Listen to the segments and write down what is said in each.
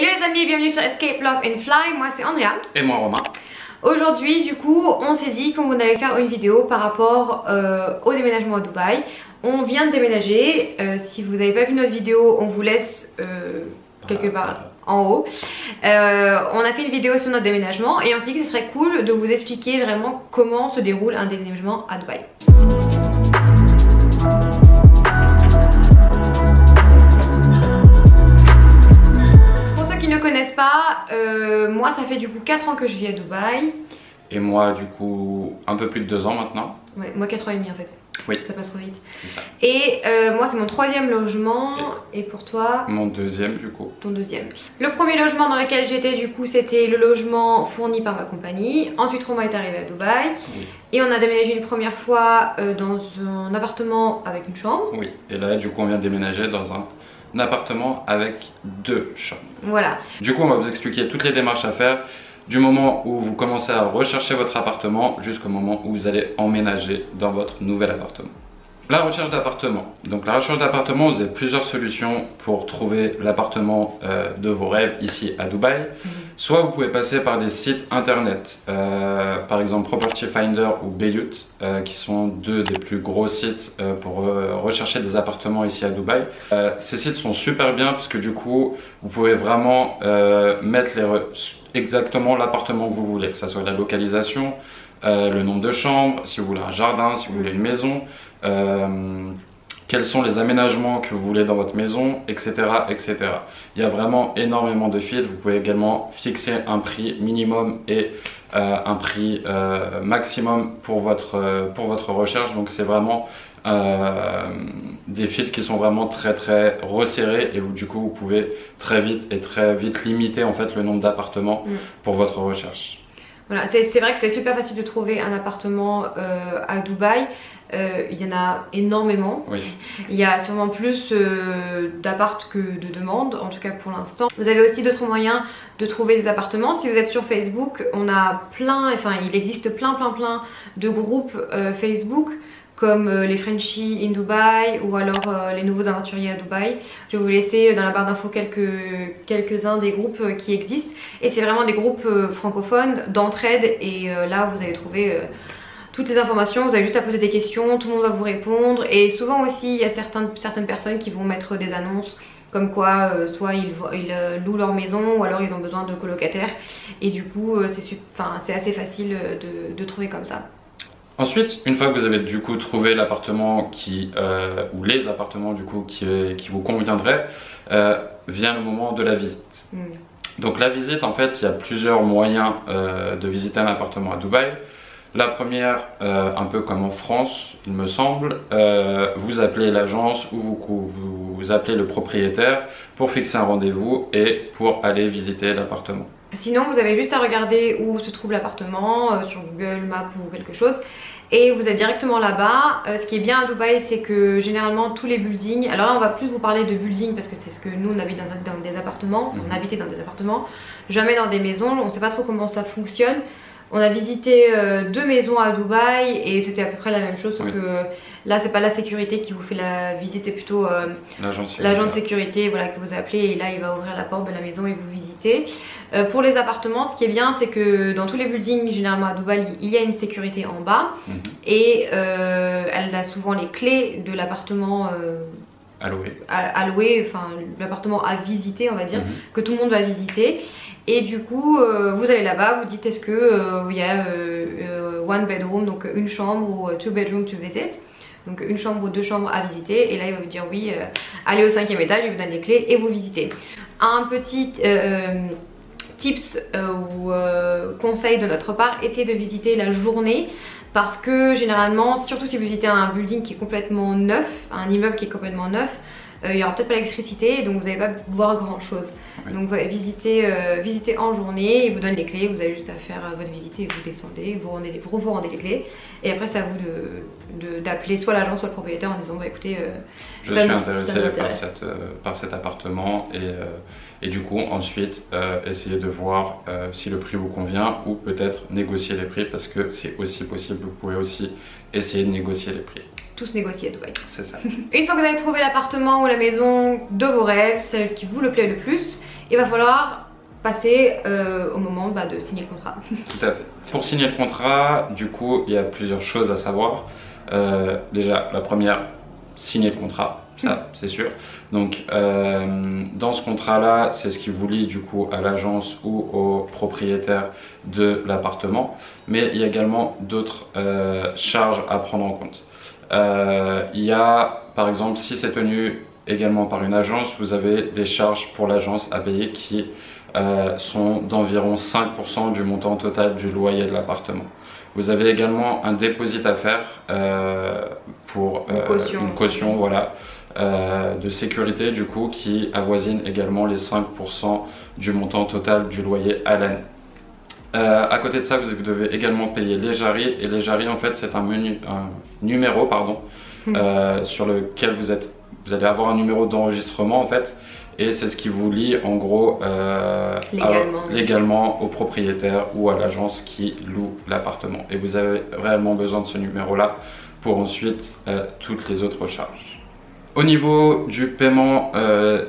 Hello les amis, bienvenue sur Escape Love and Fly, moi c'est Andrea. Et moi Romain. Aujourd'hui du coup on s'est dit qu'on allait faire une vidéo par rapport au déménagement à Dubaï. On vient de déménager, si vous n'avez pas vu notre vidéo on vous laisse quelque part en haut. On a fait une vidéo sur notre déménagement et on s'est dit que ce serait cool de vous expliquer vraiment comment se déroule un déménagement à Dubaï. Connaissent pas, moi ça fait du coup 4 ans que je vis à Dubaï. Et moi du coup un peu plus de 2 ans maintenant. Ouais, moi 4 ans et demi en fait. Oui. Ça passe trop vite. C'est ça. Et moi c'est mon 3e logement et pour toi? Mon 2e du coup. Ton 2e. Le premier logement dans lequel j'étais du coup c'était le logement fourni par ma compagnie. Ensuite Romain est arrivé à Dubaï. Oui. Et on a déménagé une première fois dans un appartement avec une chambre. Oui, et là du coup on vient de déménager dans un appartement avec 2 chambres. Voilà. Du coup on va vous expliquer toutes les démarches à faire du moment où vous commencez à rechercher votre appartement jusqu'au moment où vous allez emménager dans votre nouvel appartement. La recherche d'appartement. Donc la recherche d'appartement, vous avez plusieurs solutions pour trouver l'appartement de vos rêves ici à Dubaï. Soit vous pouvez passer par des sites internet, par exemple Property Finder ou Bayut, qui sont 2 des plus gros sites pour rechercher des appartements ici à Dubaï. Ces sites sont super bien parce que du coup, vous pouvez vraiment mettre exactement l'appartement que vous voulez, que ce soit la localisation, le nombre de chambres, si vous voulez un jardin, si vous voulez une maison, quels sont les aménagements que vous voulez dans votre maison, etc., etc. Il y a vraiment énormément de filtres. Vous pouvez également fixer un prix minimum et un prix maximum pour votre recherche. Donc c'est vraiment des filtres qui sont vraiment très resserrés et du coup vous pouvez très vite limiter en fait le nombre d'appartements pour votre recherche. Voilà, c'est vrai que c'est super facile de trouver un appartement à Dubaï. Il y en a énormément. Oui. Il y a sûrement plus d'appart que de demandes, en tout cas pour l'instant. Vous avez aussi d'autres moyens de trouver des appartements. Si vous êtes sur Facebook, on a il existe plein de groupes Facebook comme les Frenchies in Dubai ou alors les nouveaux aventuriers à Dubaï. Je vais vous laisser dans la barre d'infos quelques-uns des groupes qui existent. Et c'est vraiment des groupes francophones d'entraide et là vous allez trouver toutes les informations, vous avez juste à poser des questions, tout le monde va vous répondre. Et souvent aussi il y a certaines personnes qui vont mettre des annonces comme quoi soit ils louent leur maison ou alors ils ont besoin de colocataires. Et du coup c'est assez facile de trouver comme ça. Ensuite, une fois que vous avez du coup trouvé l'appartement ou les appartements du coup qui vous conviendraient, vient le moment de la visite. Donc la visite, en fait, il y a plusieurs moyens de visiter un appartement à Dubaï. La première, un peu comme en France, il me semble, vous appelez l'agence ou vous appelez le propriétaire pour fixer un rendez-vous et pour aller visiter l'appartement. Sinon, vous avez juste à regarder où se trouve l'appartement sur Google Maps ou quelque chose et vous êtes directement là-bas. Ce qui est bien à Dubaï, c'est que généralement tous les buildings, alors là on va plus vous parler de buildings parce que c'est ce que nous on habite dans des appartements, on habitait dans des appartements, jamais dans des maisons, on sait pas trop comment ça fonctionne. On a visité 2 maisons à Dubaï et c'était à peu près la même chose, sauf que là c'est pas la sécurité qui vous fait la visite, c'est plutôt l'agent de sécurité voilà, que vous appelez et là il va ouvrir la porte de la maison et vous visitez. Pour les appartements, ce qui est bien c'est que dans tous les buildings généralement à Dubaï il y a une sécurité en bas et elle a souvent les clés de l'appartement à louer, enfin l'appartement à visiter on va dire, que tout le monde va visiter. Et du coup vous allez là-bas, vous dites est-ce que il y a one bedroom, donc une chambre ou 2 bedroom to visit, donc une chambre ou 2 chambres à visiter, et là il va vous dire oui, allez au 5e étage, il vous donne les clés et vous visitez. Un petit tips ou conseil de notre part, essayez de visiter la journée. Parce que généralement, surtout si vous visitez un building qui est complètement neuf, un immeuble qui est complètement neuf, il n'y aura peut-être pas l'électricité, donc vous n'allez pas voir grand chose. Donc ouais, visitez en journée, ils vous donnent les clés, vous avez juste à faire votre visite et vous descendez, vous rendez les clés. Et après c'est à vous d'appeler soit l'agent soit le propriétaire en disant bah écoutez, je suis intéressé par cet appartement et du coup ensuite essayez de voir si le prix vous convient ou peut-être négocier les prix parce que c'est aussi possible, vous pouvez aussi essayer de négocier les prix. Tous négocier à Dubaï. C'est ça. Une fois que vous avez trouvé l'appartement ou la maison de vos rêves, celle qui vous le plaît le plus, il va falloir passer au moment de signer le contrat. Tout à fait. Pour signer le contrat, du coup, il y a plusieurs choses à savoir. Déjà, la première, signer le contrat, ça c'est sûr. Donc, dans ce contrat-là, c'est ce qui vous lie du coup à l'agence ou au propriétaire de l'appartement. Mais il y a également d'autres charges à prendre en compte. Il y a, par exemple, si c'est tenu également par une agence, vous avez des charges pour l'agence à payer qui sont d'environ 5% du montant total du loyer de l'appartement. Vous avez également un dépôt à faire pour une caution voilà, de sécurité du coup qui avoisine également les 5% du montant total du loyer à l'année. À côté de ça, vous devez également payer les jarries, et les jarries en fait c'est un numéro pardon, sur lequel vous allez avoir un numéro d'enregistrement en fait, et c'est ce qui vous lie en gros légalement au propriétaire ou à l'agence qui loue l'appartement, et vous avez réellement besoin de ce numéro là pour ensuite toutes les autres charges. Au niveau du paiement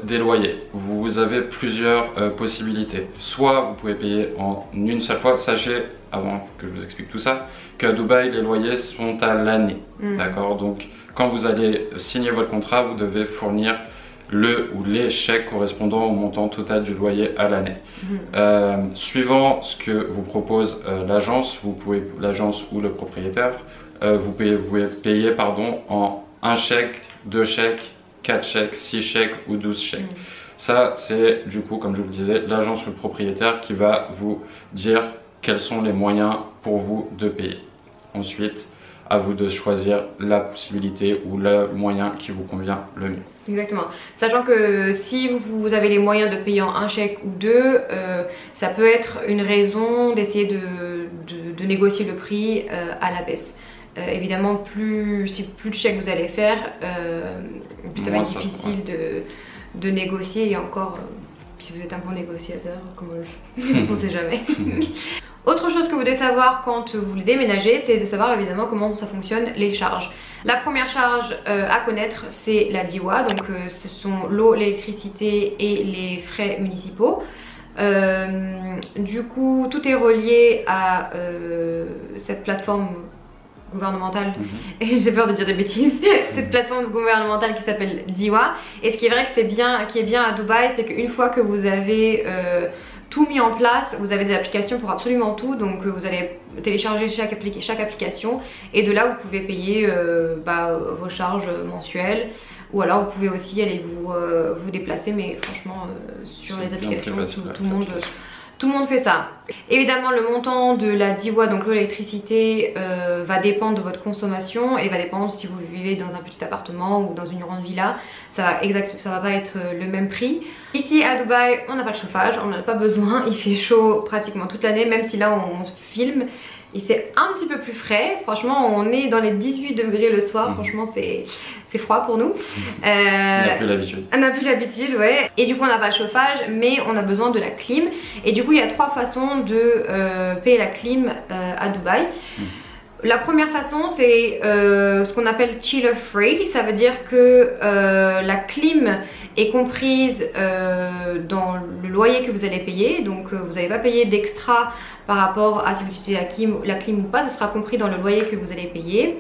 des loyers, vous avez plusieurs possibilités. Soit vous pouvez payer en une seule fois. Sachez, avant que je vous explique tout ça, qu'à Dubaï, les loyers sont à l'année. D'accord? Donc, quand vous allez signer votre contrat, vous devez fournir le ou les chèques correspondant au montant total du loyer à l'année. Suivant ce que vous propose l'agence, l'agence ou le propriétaire, vous pouvez payer pardon, en un chèque, 2 chèques, 4 chèques, 6 chèques ou 12 chèques. Ça, c'est du coup, comme je vous le disais, l'agence ou le propriétaire qui va vous dire quels sont les moyens pour vous de payer. Ensuite, à vous de choisir la possibilité ou le moyen qui vous convient le mieux. Exactement. Sachant que si vous avez les moyens de payer en un chèque ou deux, ça peut être une raison d'essayer de négocier le prix à la baisse. Évidemment, plus de chèques vous allez faire, plus ça va être difficile de négocier, et encore, si vous êtes un bon négociateur, comme on ne sait jamais. Autre chose que vous devez savoir quand vous voulez déménager, c'est de savoir évidemment comment ça fonctionne les charges. La première charge à connaître, c'est la DIWA, donc ce sont l'eau, l'électricité et les frais municipaux. Du coup, tout est relié à cette plateforme gouvernementale, et j'ai peur de dire des bêtises, cette plateforme gouvernementale qui s'appelle DIWA. Et ce qui est vrai que qui est bien à Dubaï, c'est qu'une fois que vous avez tout mis en place, vous avez des applications pour absolument tout, donc vous allez télécharger chaque application, et de là vous pouvez payer vos charges mensuelles, ou alors vous pouvez aussi aller vous déplacer, mais franchement sur les applications tout le monde fait ça. Évidemment, le montant de la DIWA, donc l'électricité, va dépendre de votre consommation, et va dépendre si vous vivez dans un petit appartement ou dans une grande villa. Ça va pas être le même prix. Ici à Dubaï, on n'a pas de chauffage, on n'en a pas besoin. Il fait chaud pratiquement toute l'année, même si là on filme, il fait un petit peu plus frais. Franchement, on est dans les 18 degrés le soir. Franchement, c'est froid pour nous. On n'a plus l'habitude. On n'a plus l'habitude, ouais. Et du coup, on n'a pas de chauffage, mais on a besoin de la clim. Et du coup, il y a 3 façons de payer la clim à Dubaï. La première façon, c'est ce qu'on appelle chiller free. Ça veut dire que la clim est comprise dans le loyer que vous allez payer. Donc vous n'allez pas payer d'extra par rapport à si vous utilisez la clim ou pas. Ça sera compris dans le loyer que vous allez payer.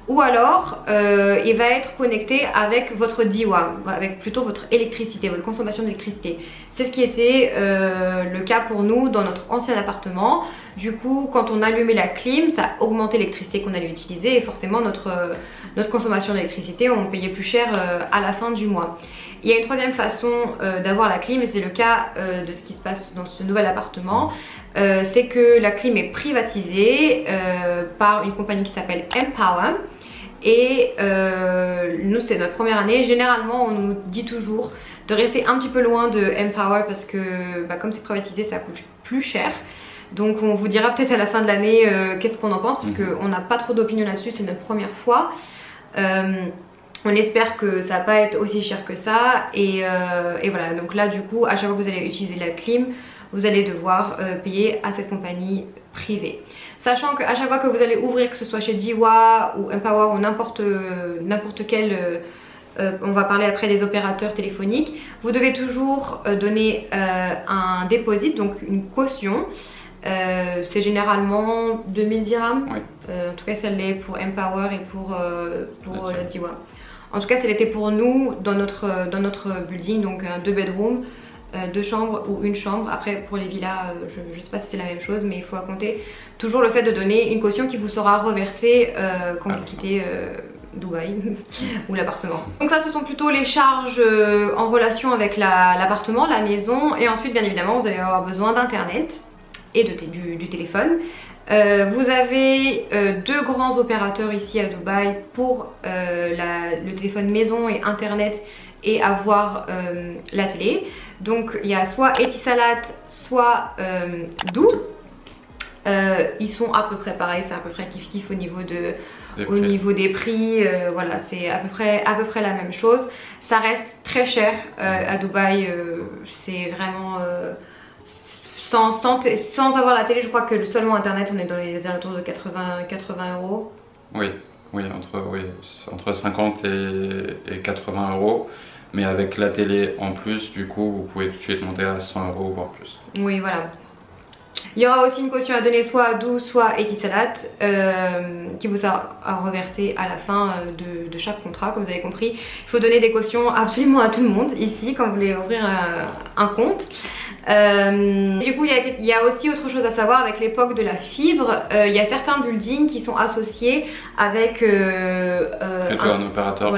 Ou alors il va être connecté avec votre DIWA, avec plutôt votre électricité, votre consommation d'électricité. C'est ce qui était le cas pour nous dans notre ancien appartement. Du coup, quand on allumait la clim, ça augmentait l'électricité qu'on allait utiliser, et forcément notre consommation d'électricité, on payait plus cher à la fin du mois. Il y a une troisième façon d'avoir la clim, et c'est le cas de ce qui se passe dans ce nouvel appartement. C'est que la clim est privatisée par une compagnie qui s'appelle Empower. Et nous, c'est notre première année. Généralement, on nous dit toujours de rester un petit peu loin de Empower, parce que comme c'est privatisé, ça coûte plus cher. Donc on vous dira peut-être à la fin de l'année qu'est-ce qu'on en pense, parce qu'on n'a pas trop d'opinion là-dessus, c'est notre première fois. On espère que ça va pas être aussi cher que ça, et voilà. Donc là, du coup, à chaque fois que vous allez utiliser la clim, vous allez devoir payer à cette compagnie privée. Sachant qu'à chaque fois que vous allez ouvrir, que ce soit chez DIWA ou Empower ou n'importe quelle on va parler après des opérateurs téléphoniques. Vous devez toujours donner un deposit, donc une caution. C'est généralement 2000 dirhams. Oui. En tout cas, ça l'est pour Empower et pour la Diwa. En tout cas, ça l'était pour nous dans notre building, donc un 2 bedrooms, 2 chambres ou une chambre. Après, pour les villas, je ne sais pas si c'est la même chose, mais il faut compter toujours le fait de donner une caution qui vous sera reversée quand vous quittez Dubaï ou l'appartement. Donc ça, ce sont plutôt les charges en relation avec l'appartement, la maison. Et ensuite, bien évidemment, vous allez avoir besoin d'internet et du téléphone. Vous avez 2 grands opérateurs ici à Dubaï pour le téléphone maison et internet et avoir la télé. Donc il y a soit Etisalat, soit Doo. Ils sont à peu près pareils, c'est à peu près kiff kiff au niveau des prix. Voilà, c'est à peu près la même chose. Ça reste très cher à Dubaï, c'est vraiment sans avoir la télé. Je crois que seulement internet, on est dans les alentours de 80 euros. Oui, entre 50 et 80 euros. Mais avec la télé en plus, du coup, vous pouvez tout de suite monter à 100 euros voire plus. Oui, voilà. Il y aura aussi une caution à donner soit à Doo, soit à Etisalat, qui vous sera reversé à la fin de chaque contrat, comme vous avez compris. Il faut donner des cautions absolument à tout le monde ici quand vous voulez ouvrir un compte. Du coup, il y a aussi autre chose à savoir avec l'époque de la fibre. Il y a certains buildings qui sont associés avec un opérateur.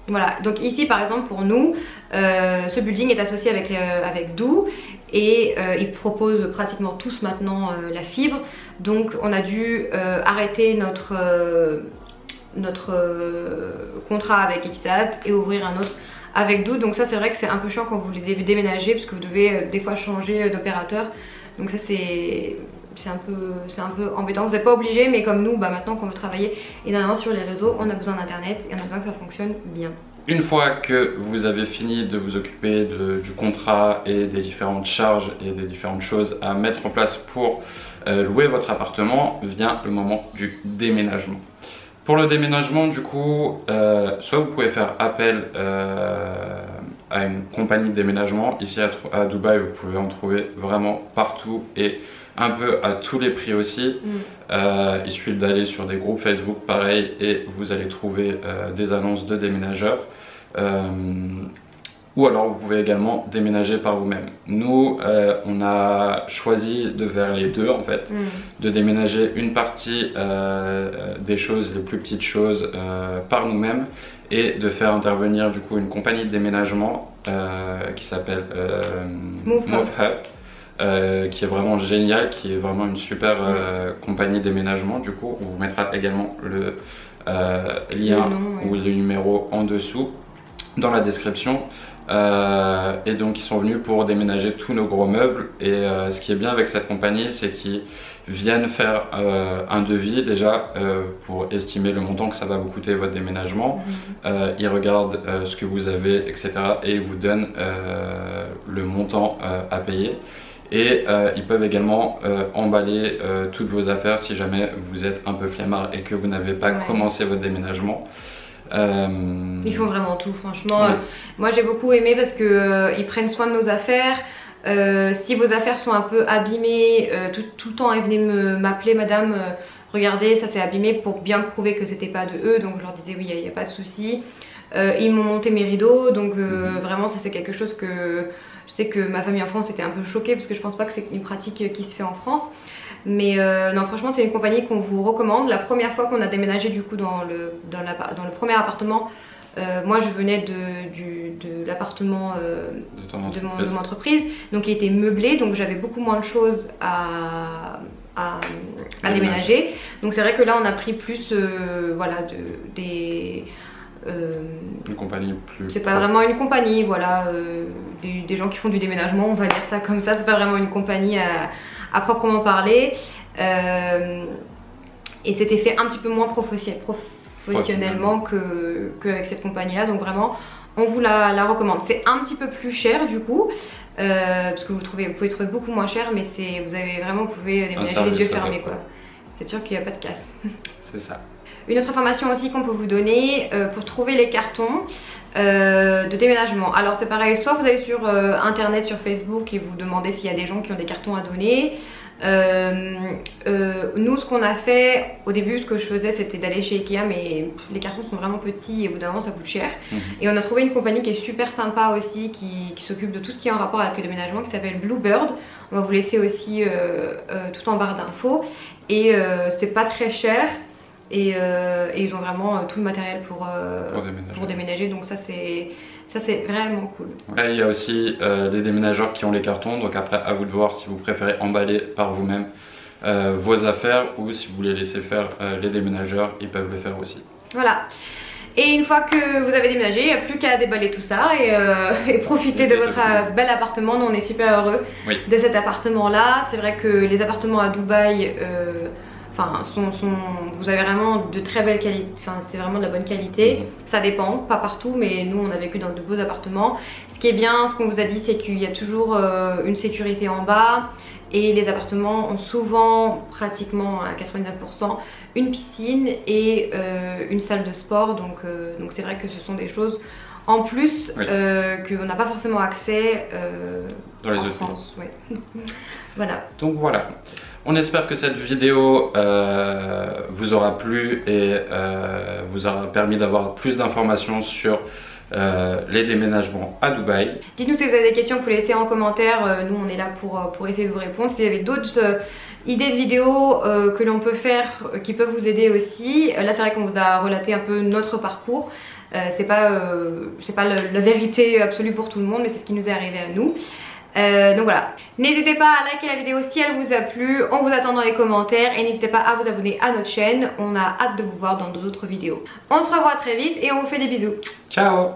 Voilà, donc ici par exemple pour nous, ce building est associé avec Doo et ils proposent pratiquement tous maintenant la fibre. Donc on a dû arrêter notre contrat avec Etisalat et ouvrir un autre avec Doo. Donc ça, c'est vrai que c'est un peu chiant quand vous devez déménager parce que vous devez des fois changer d'opérateur. Donc ça, c'est un peu embêtant. Vous n'êtes pas obligé, mais comme nous, maintenant qu'on veut travailler énormément sur les réseaux, on a besoin d'internet et on a besoin que ça fonctionne bien. Une fois que vous avez fini de vous occuper du contrat et des différentes charges et des différentes choses à mettre en place pour louer votre appartement, vient le moment du déménagement. Pour le déménagement, du coup, soit vous pouvez faire appel à une compagnie de déménagement. Ici à Dubaï, vous pouvez en trouver vraiment partout et un peu à tous les prix aussi. Il suffit d'aller sur des groupes Facebook pareil et vous allez trouver des annonces de déménageurs. Ou alors vous pouvez également déménager par vous-même. Nous, on a choisi de faire les deux en fait, de déménager une partie des choses, les plus petites choses par nous-mêmes et de faire intervenir du coup une compagnie de déménagement qui s'appelle MoveHub, qui est vraiment géniale, qui est vraiment une super compagnie de déménagement. Du coup, on vous mettra également le lien ou le numéro en dessous dans la description. Et donc ils sont venus pour déménager tous nos gros meubles et ce qui est bien avec cette compagnie, c'est qu'ils viennent faire un devis déjà pour estimer le montant que ça va vous coûter votre déménagement. Ils regardent ce que vous avez, etc. et ils vous donnent le montant à payer. Et ils peuvent également emballer toutes vos affaires si jamais vous êtes un peu flemmard et que vous n'avez pas commencé votre déménagement. Ils font vraiment tout, franchement. Moi j'ai beaucoup aimé parce que ils prennent soin de nos affaires. Si vos affaires sont un peu abîmées, tout le temps ils venaient m'appeler, madame, regardez, ça s'est abîmé, pour bien prouver que c'était pas de eux. Donc je leur disais oui, il n'y a pas de souci. Ils m'ont monté mes rideaux, donc vraiment ça c'est quelque chose que je sais que ma famille en France était un peu choquée parce que je pense pas que c'est une pratique qui se fait en France. Mais non, franchement c'est une compagnie qu'on vous recommande. La première fois qu'on a déménagé du coup dans le premier appartement, moi je venais de l'appartement de mon entreprise, donc il était meublé, donc j'avais beaucoup moins de choses à déménager. Donc c'est vrai que là on a pris plus voilà, une compagnie plus... C'est pas vraiment une compagnie, voilà, des gens qui font du déménagement, on va dire ça comme ça. C'est pas vraiment une compagnie à proprement parler. Et c'était fait un petit peu moins professionnellement qu'avec cette compagnie là, donc vraiment on vous la recommande. C'est un petit peu plus cher du coup, parce que vous pouvez trouver beaucoup moins cher, mais vous pouvez déménager les yeux fermés quoi. C'est sûr qu'il n'y a pas de casse. C'est ça. Une autre information aussi qu'on peut vous donner, pour trouver les cartons, de déménagement. Alors c'est pareil, soit vous allez sur internet, sur Facebook et vous demandez s'il y a des gens qui ont des cartons à donner. Nous ce qu'on a fait au début, ce que je faisais c'était d'aller chez Ikea, mais les cartons sont vraiment petits et au bout d'un moment ça coûte cher. Et on a trouvé une compagnie qui est super sympa aussi, qui s'occupe de tout ce qui est en rapport avec le déménagement, qui s'appelle Bluebird. On va vous laisser aussi tout en barre d'infos. Et c'est pas très cher. Et ils ont vraiment tout le matériel pour déménager. Donc ça c'est vraiment cool. Après, il y a aussi des déménageurs qui ont les cartons, donc après à vous de voir si vous préférez emballer par vous-même vos affaires ou si vous voulez laisser faire les déménageurs, ils peuvent le faire aussi. Voilà. Et une fois que vous avez déménagé, il n'y a plus qu'à déballer tout ça et profiter de votre bel appartement. Nous on est super heureux de cet appartement là. C'est vrai que les appartements à Dubaï vous avez vraiment de très belles qualités, c'est vraiment de la bonne qualité. Ça dépend, pas partout, mais nous on a vécu dans de beaux appartements. Ce qui est bien, ce qu'on vous a dit, c'est qu'il y a toujours une sécurité en bas. Et les appartements ont souvent, pratiquement à 99%, une piscine et une salle de sport. Donc c'est vrai que ce sont des choses en plus qu'on n'a pas forcément accès dans les en autres France. Voilà. Donc voilà. On espère que cette vidéo vous aura plu et vous aura permis d'avoir plus d'informations sur les déménagements à Dubaï. Dites-nous si vous avez des questions, vous pouvez les laisser en commentaire. Nous on est là pour essayer de vous répondre. Si vous avez d'autres idées de vidéos que l'on peut faire qui peuvent vous aider aussi. Là c'est vrai qu'on vous a relaté un peu notre parcours. C'est pas la vérité absolue pour tout le monde, mais c'est ce qui nous est arrivé à nous. Donc voilà, n'hésitez pas à liker la vidéo si elle vous a plu, on vous attend dans les commentaires et n'hésitez pas à vous abonner à notre chaîne, on a hâte de vous voir dans d'autres vidéos. On se revoit très vite et on vous fait des bisous. Ciao.